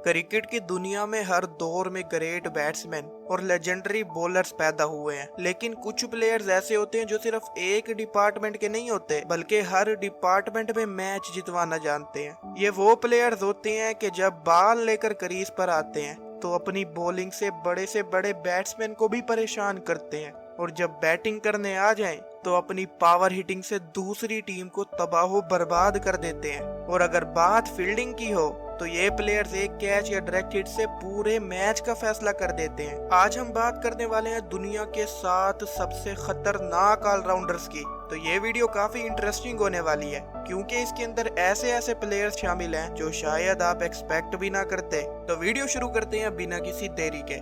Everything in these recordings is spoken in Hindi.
क्रिकेट की दुनिया में हर दौर में ग्रेट बैट्समैन और लेजेंडरी बॉलर्स पैदा हुए हैं, लेकिन कुछ प्लेयर्स ऐसे होते हैं जो सिर्फ एक डिपार्टमेंट के नहीं होते बल्कि हर डिपार्टमेंट में मैच जितवाना जानते हैं। ये वो प्लेयर्स होते हैं कि जब बॉल लेकर क्रीज पर आते हैं तो अपनी बॉलिंग से बड़े बैट्समैन को भी परेशान करते हैं, और जब बैटिंग करने आ जाएं तो अपनी पावर हिटिंग से दूसरी टीम को तबाह बर्बाद कर देते हैं। और अगर बात फील्डिंग की हो तो ये प्लेयर्स एक कैच या डायरेक्ट हिट से पूरे मैच का फैसला कर देते हैं। आज हम बात करने वाले हैं दुनिया के 7 सबसे खतरनाक ऑलराउंडर्स की। तो ये वीडियो काफी इंटरेस्टिंग होने वाली है, क्योंकि इसके अंदर ऐसे प्लेयर्स शामिल हैं जो शायद आप एक्सपेक्ट भी ना करते। तो वीडियो शुरू करते हैं बिना किसी देरी के।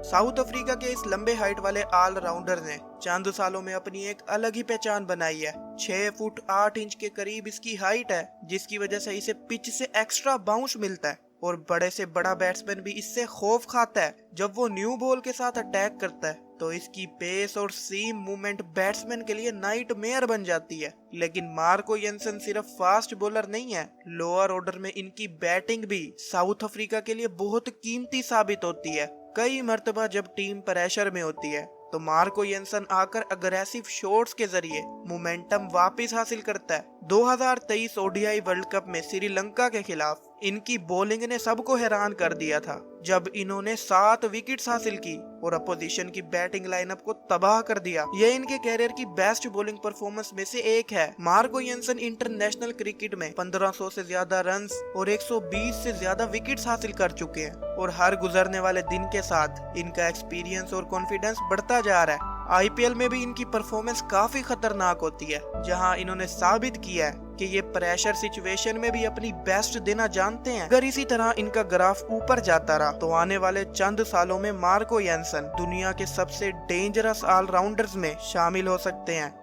साउथ अफ्रीका के इस लंबे हाइट वाले ऑलराउंडर ने चंद सालों में अपनी एक अलग ही पहचान बनाई है। 6 फुट 8 इंच के करीब इसकी हाइट है, जिसकी वजह से इसे पिच से एक्स्ट्रा बाउंस मिलता है, और बड़े से बड़ा बैट्समैन भी इससे खौफ खाता है। जब वो न्यू बॉल के साथ अटैक करता है तो इसकी पेस और सीम मूवमेंट बैट्समैन के लिए नाइटमेयर बन जाती है। लेकिन मार्को येंसन सिर्फ फास्ट बॉलर नहीं है, लोअर ऑर्डर में इनकी बैटिंग भी साउथ अफ्रीका के लिए बहुत कीमती साबित होती है। कई मर्तबा जब टीम प्रेशर में होती है तो मार्को येंसन आकर अग्रेसिव शॉट्स के जरिए मोमेंटम वापस हासिल करता है। 2023 ओडीआई वर्ल्ड कप में श्रीलंका के खिलाफ इनकी बॉलिंग ने सबको हैरान कर दिया था, जब इन्होंने 7 विकेट्स हासिल की और अपोजिशन की बैटिंग लाइनअप को तबाह कर दिया। यह इनके कैरियर की बेस्ट बॉलिंग परफॉर्मेंस में से एक है। मार्को येंसन इंटरनेशनल क्रिकेट में 1500 से ज्यादा रन्स और 120 से ज्यादा विकेट्स हासिल कर चुके हैं, और हर गुजरने वाले दिन के साथ इनका एक्सपीरियंस और कॉन्फिडेंस बढ़ता जा रहा है। आईपीएल में भी इनकी परफॉर्मेंस काफी खतरनाक होती है, जहां इन्होंने साबित किया है कि ये प्रेशर सिचुएशन में भी अपनी बेस्ट देना जानते हैं। अगर इसी तरह इनका ग्राफ ऊपर जाता रहा तो आने वाले चंद सालों में मार्को येंसन दुनिया के सबसे डेंजरस ऑलराउंडर्स में शामिल हो सकते हैं।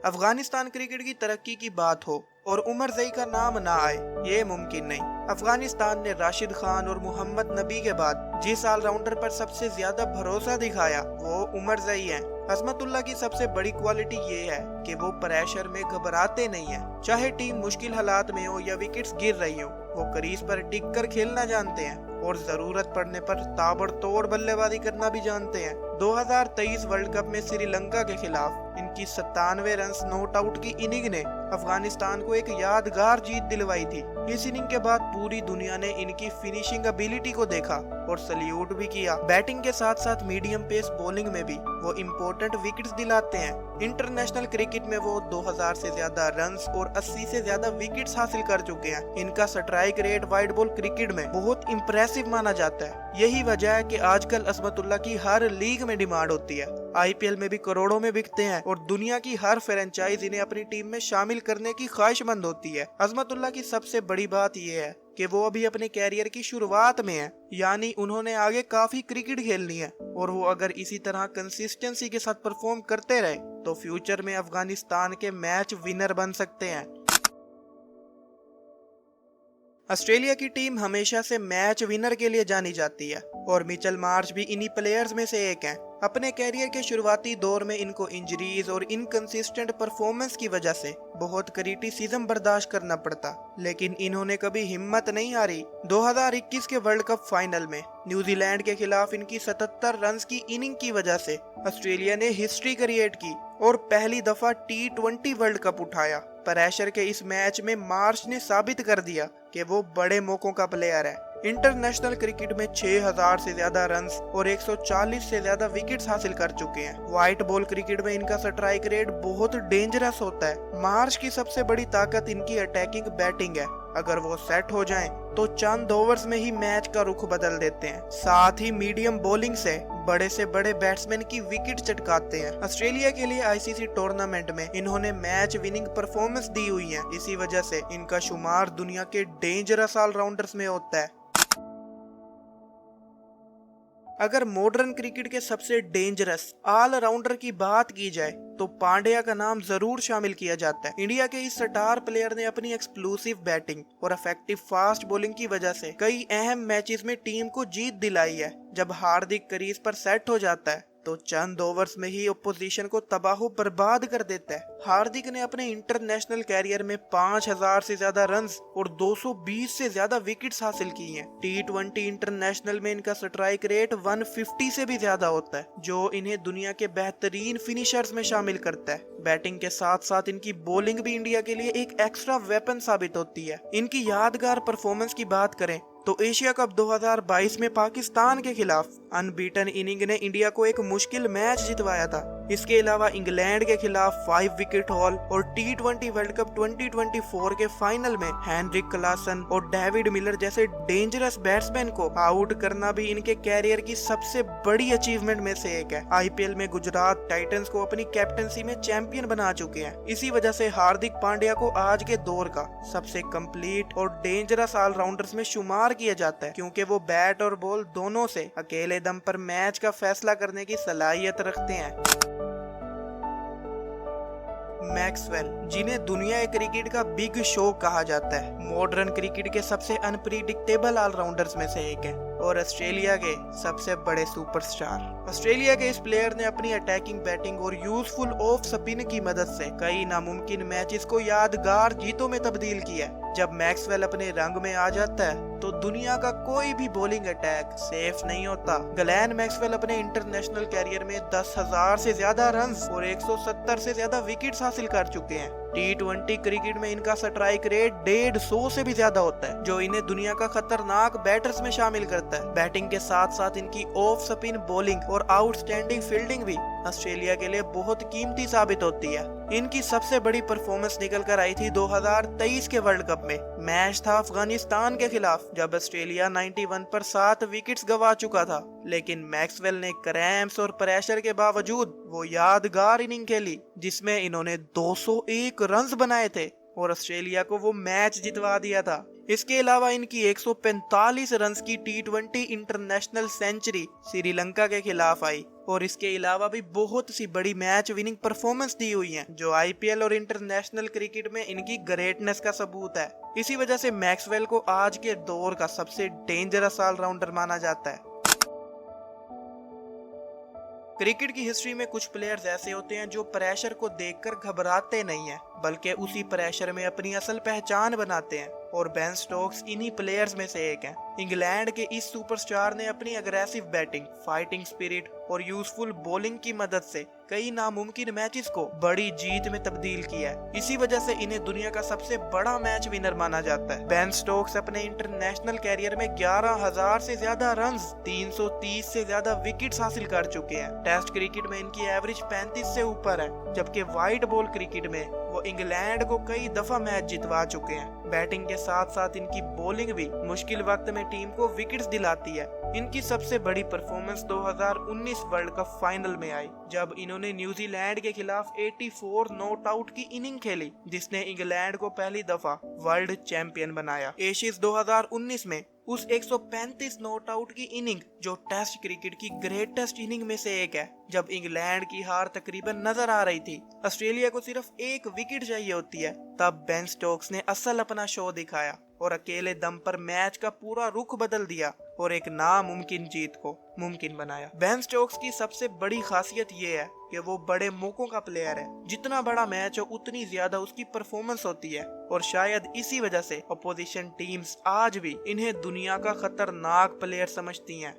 अफगानिस्तान क्रिकेट की तरक्की की बात हो और उमर जई का नाम ना आए, ये मुमकिन नहीं। अफगानिस्तान ने राशिद खान और मोहम्मद नबी के बाद जिस ऑलराउंडर पर सबसे ज्यादा भरोसा दिखाया वो उमर जई हैं। अजमतुल्लाह की सबसे बड़ी क्वालिटी ये है कि वो प्रेशर में घबराते नहीं है। चाहे टीम मुश्किल हालात में हो या विकेट्स गिर रही हो, वो क्रीज पर टिक कर खेलना जानते हैं और जरूरत पड़ने पर ताबड़तोड़ बल्लेबाजी करना भी जानते हैं। 2023 वर्ल्ड कप में श्रीलंका के खिलाफ इनकी 97 रन नॉट आउट की इनिंग ने अफगानिस्तान को एक यादगार जीत दिलवाई थी। इस इनिंग के बाद पूरी दुनिया ने इनकी फिनिशिंग एबिलिटी को देखा और सल्यूट भी किया। बैटिंग के साथ साथ मीडियम पेस बॉलिंग में भी वो इम्पोर्टेंट विकेट्स दिलाते हैं। इंटरनेशनल क्रिकेट में वो 2000 से ज्यादा रन्स और 80 से ज्यादा विकेट्स हासिल कर चुके हैं। इनका strike rate wide ball cricket में बहुत इम्प्रेसिव माना जाता है। यही वजह है कि आजकल अजमतुल्लाह की हर लीग में डिमांड होती है। आईपीएल में भी करोड़ों में बिकते हैं और दुनिया की हर फ्रेंचाइज इन्हें अपनी टीम में शामिल करने की ख्वाहिशमंद होती है। अजमतुल्लाह की सबसे बड़ी बात यह है कि वो अभी अपने कैरियर की शुरुआत में है, यानी उन्होंने आगे काफी क्रिकेट खेलनी है, और वो अगर इसी तरह कंसिस्टेंसी के साथ परफॉर्म करते रहे तो फ्यूचर में अफगानिस्तान के मैच विनर बन सकते हैं। ऑस्ट्रेलिया की टीम हमेशा से मैच विनर के लिए जानी जाती है, और मिचेल मार्श भी इन्हीं प्लेयर्स में से एक हैं। अपने कैरियर के शुरुआती दौर में इनको इंजरीज और इनकंसिस्टेंट परफॉर्मेंस की वजह से बहुत क्रिटिसिज्म बर्दाश्त करना पड़ता, लेकिन इन्होंने कभी हिम्मत नहीं हारी। 2021 के वर्ल्ड कप फाइनल में न्यूजीलैंड के खिलाफ इनकी 77 रन की इनिंग की वजह से ऑस्ट्रेलिया ने हिस्ट्री क्रिएट की और पहली दफा T20 वर्ल्ड कप उठाया। प्रेशर के इस मैच में मार्श ने साबित कर दिया कि वो बड़े मौकों का प्लेयर है। इंटरनेशनल क्रिकेट में 6000 से ज्यादा रन्स और 140 से ज्यादा विकेट्स हासिल कर चुके हैं। व्हाइट बॉल क्रिकेट में इनका स्ट्राइक रेट बहुत डेंजरस होता है। मार्श की सबसे बड़ी ताकत इनकी अटैकिंग बैटिंग है। अगर वो सेट हो जाएं तो चंद ओवर्स में ही मैच का रुख बदल देते हैं। साथ ही मीडियम बॉलिंग से बड़े बैट्समैन की विकेट चटकाते हैं। ऑस्ट्रेलिया के लिए आईसीसी टूर्नामेंट में इन्होंने मैच विनिंग परफॉर्मेंस दी हुई है। इसी वजह से इनका शुमार दुनिया के डेंजरस ऑलराउंडर्स में होता है। अगर मॉडर्न क्रिकेट के सबसे डेंजरस ऑलराउंडर की बात की जाए तो पांड्या का नाम जरूर शामिल किया जाता है। इंडिया के इस स्टार प्लेयर ने अपनी एक्सप्लोसिव बैटिंग और इफेक्टिव फास्ट बॉलिंग की वजह से कई अहम मैचेस में टीम को जीत दिलाई है। जब हार्दिक क्रीज पर सेट हो जाता है तो चंद ओवर्स में ही ओपोजिशन को तबाह बर्बाद कर देता है। हार्दिक ने अपने इंटरनेशनल कैरियर में 5000 से ज्यादा रन्स और 220 से ज्यादा विकेट्स हासिल की हैं। T20 इंटरनेशनल में इनका स्ट्राइक रेट 150 से भी ज्यादा होता है, जो इन्हें दुनिया के बेहतरीन फिनिशर्स में शामिल करता है। बैटिंग के साथ साथ इनकी बॉलिंग भी इंडिया के लिए एक एक्स्ट्रा वेपन साबित होती है। इनकी यादगार परफॉर्मेंस की बात करें तो एशिया कप 2022 में पाकिस्तान के खिलाफ अनबीटन इनिंग ने इंडिया को एक मुश्किल मैच जितवाया था। इसके अलावा इंग्लैंड के खिलाफ 5 विकेट हॉल और T20 वर्ल्ड कप 2024 के फाइनल में हेनरिक क्लासन और डेविड मिलर जैसे डेंजरस बैट्समैन को आउट करना भी इनके कैरियर की सबसे बड़ी अचीवमेंट में से एक है। IPL में गुजरात टाइटंस को अपनी कैप्टनसी में चैंपियन बना चुके हैं। इसी वजह से हार्दिक पांड्या को आज के दौर का सबसे कंप्लीट और डेंजरस ऑलराउंडर्स में शुमार किया जाता है, क्योंकि वो बैट और बॉल दोनों से अकेले दम पर मैच का फैसला करने की सलाहियत रखते हैं। मैक्सवेल, जिन्हें दुनिया क्रिकेट का बिग शो कहा जाता है, मॉडर्न क्रिकेट के सबसे अनप्रिडिक्टेबल ऑलराउंडर्स में से एक है और ऑस्ट्रेलिया के सबसे बड़े सुपरस्टार। ऑस्ट्रेलिया के इस प्लेयर ने अपनी अटैकिंग, बैटिंग और यूजफुल ऑफ स्पिन की मदद से कई नामुमकिन मैचेस को यादगार जीतों में तब्दील किया है। जब मैक्सवेल अपने रंग में आ जाता है तो दुनिया का कोई भी बॉलिंग अटैक सेफ नहीं होता। ग्लेन मैक्सवेल अपने इंटरनेशनल कैरियर में 10,000 से ज्यादा रन्स और 170 से ज्यादा विकेट्स हासिल कर चुके हैं। T20 क्रिकेट में इनका स्ट्राइक रेट 150 से भी ज्यादा होता है, जो इन्हें दुनिया का खतरनाक बैटर्स में शामिल करता है। बैटिंग के साथ साथ इनकी ऑफ स्पिन बॉलिंग और आउटस्टैंडिंग फील्डिंग भी ऑस्ट्रेलिया के लिए बहुत कीमती साबित होती है। इनकी सबसे बड़ी परफॉर्मेंस निकल कर आई थी 2023 के वर्ल्ड कप में। मैच था अफगानिस्तान के खिलाफ, जब ऑस्ट्रेलिया 91 पर 7 विकेट्स गंवा चुका था, लेकिन मैक्सवेल ने क्रैम्प्स और प्रेशर के बावजूद वो यादगार इनिंग खेली जिसमें इन्होंने 201 रन्स बनाए थे और ऑस्ट्रेलिया को वो मैच जितवा दिया था। इसके अलावा इनकी 145 रन्स की T20 इंटरनेशनल सेंचुरी श्रीलंका के खिलाफ आई और इसके अलावा भी बहुत सी बड़ी मैच विनिंग परफॉर्मेंस दी हुई हैं, जो IPL और इंटरनेशनल क्रिकेट में इनकी ग्रेटनेस का सबूत है। इसी वजह से मैक्सवेल को आज के दौर का सबसे डेंजरस ऑलराउंडर माना जाता है। क्रिकेट की हिस्ट्री में कुछ प्लेयर्स ऐसे होते हैं जो प्रेशर को देखकर घबराते नहीं हैं, बल्कि उसी प्रेशर में अपनी असल पहचान बनाते हैं, और बेन स्टोक्स इन्हीं प्लेयर्स में से एक हैं। इंग्लैंड के इस सुपरस्टार ने अपनी अग्रेसिव बैटिंग, फाइटिंग स्पिरिट और यूजफुल बॉलिंग की मदद से कई नामुमकिन मैचेस को बड़ी जीत में तब्दील किया है। इसी वजह से इन्हें दुनिया का सबसे बड़ा मैच विनर माना जाता है। बेन स्टोक्स अपने इंटरनेशनल कैरियर में 11,000 से ज्यादा रन्स, 330 से ज्यादा विकेट्स हासिल कर चुके हैं। टेस्ट क्रिकेट में इनकी एवरेज 35 से ऊपर है, जबकि व्हाइट बॉल क्रिकेट में वो इंग्लैंड को कई दफा मैच जितवा चुके हैं। बैटिंग के साथ साथ इनकी बॉलिंग भी मुश्किल वक्त में टीम को विकेट्स दिलाती है। इनकी सबसे बड़ी परफॉर्मेंस 2019 वर्ल्ड कप फाइनल में आई, जब इन्होंने न्यूजीलैंड के खिलाफ 84 नॉट आउट की इनिंग खेली, जिसने इंग्लैंड को पहली दफा वर्ल्ड चैंपियन बनाया। एशियंस 2019 में उस 135 नॉट आउट की इनिंग, जो टेस्ट क्रिकेट की ग्रेटेस्ट इनिंग में से एक है, जब इंग्लैंड की हार तकरीबन नजर आ रही थी, ऑस्ट्रेलिया को सिर्फ 1 विकेट चाहिए होती है, तब बेन स्टोक्स ने असल अपना शो दिखाया और अकेले दम पर मैच का पूरा रुख बदल दिया और एक नामुमकिन जीत को मुमकिन बनाया। बेन स्टोक्स की सबसे बड़ी खासियत ये है कि वो बड़े मौकों का प्लेयर है। जितना बड़ा मैच हो उतनी ज्यादा उसकी परफॉर्मेंस होती है, और शायद इसी वजह से अपोजिशन टीम्स आज भी इन्हें दुनिया का खतरनाक प्लेयर समझती हैं।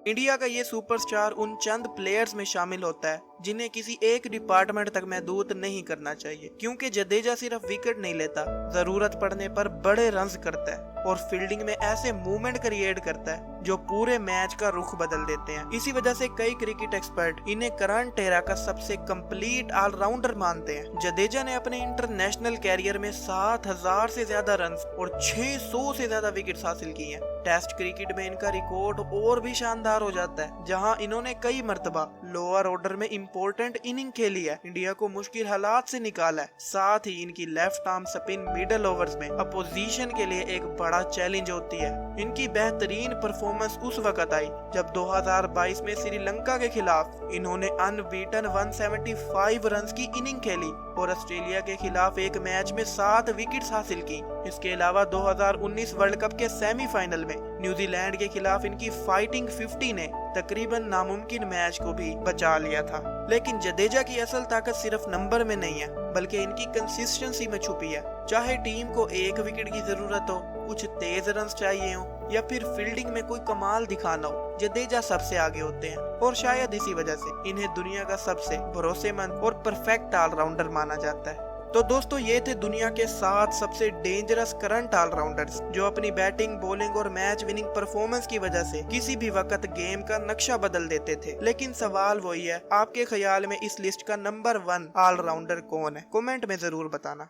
इंडिया का ये सुपरस्टार उन चंद प्लेयर्स में शामिल होता है जिन्हें किसी एक डिपार्टमेंट तक महदूद नहीं करना चाहिए, क्योंकि जडेजा सिर्फ विकेट नहीं लेता, जरूरत पड़ने पर बड़े रन्स करता है और फील्डिंग में ऐसे मूवमेंट क्रिएट करता है जो पूरे मैच का रुख बदल देते हैं। इसी वजह से कई क्रिकेट एक्सपर्ट इन्हें करंट एरा का सबसे कंप्लीट ऑलराउंडर मानते हैं। जडेजा ने अपने इंटरनेशनल कैरियर में 7,000 से ज्यादा रन्स और 600 से ज्यादा विकेट्स हासिल किए हैं। टेस्ट क्रिकेट में इनका रिकॉर्ड और भी शानदार हो जाता है, जहां इन्होंने कई मर्तबा लोअर ऑर्डर में इंपॉर्टेंट इनिंग खेली है, इंडिया को मुश्किल हालात से निकाला है। साथ ही इनकी left arm spin middle overs में अपोजिशन के लिए एक बड़ा चैलेंज होती है। इनकी बेहतरीन परफॉर्मेंस उस वक्त आई जब 2022 में श्रीलंका के खिलाफ इन्होंने अनबीटन 175 रन की इनिंग खेली और ऑस्ट्रेलिया के खिलाफ एक मैच में 7 विकेट्स हासिल की। इसके अलावा 2019 वर्ल्ड कप के सेमीफाइनल में न्यूजीलैंड के खिलाफ इनकी फाइटिंग 50 ने तकरीबन नामुमकिन मैच को भी बचा लिया था। लेकिन जडेजा की असल ताकत सिर्फ नंबर में नहीं है बल्कि इनकी कंसिस्टेंसी में छुपी है। चाहे टीम को 1 विकेट की जरूरत हो, कुछ तेज रन चाहिए हो या फिर फील्डिंग में कोई कमाल दिखाना हो, जडेजा सबसे आगे होते हैं और शायद इसी वजह से इन्हें दुनिया का सबसे भरोसेमंद और परफेक्ट ऑलराउंडर माना जाता है। तो दोस्तों ये थे दुनिया के 7 सबसे डेंजरस करंट ऑलराउंडर्स जो अपनी बैटिंग, बॉलिंग और मैच विनिंग परफॉर्मेंस की वजह से किसी भी वक्त गेम का नक्शा बदल देते थे। लेकिन सवाल वही है, आपके ख्याल में इस लिस्ट का नंबर 1 ऑलराउंडर कौन है? कमेंट में जरूर बताना।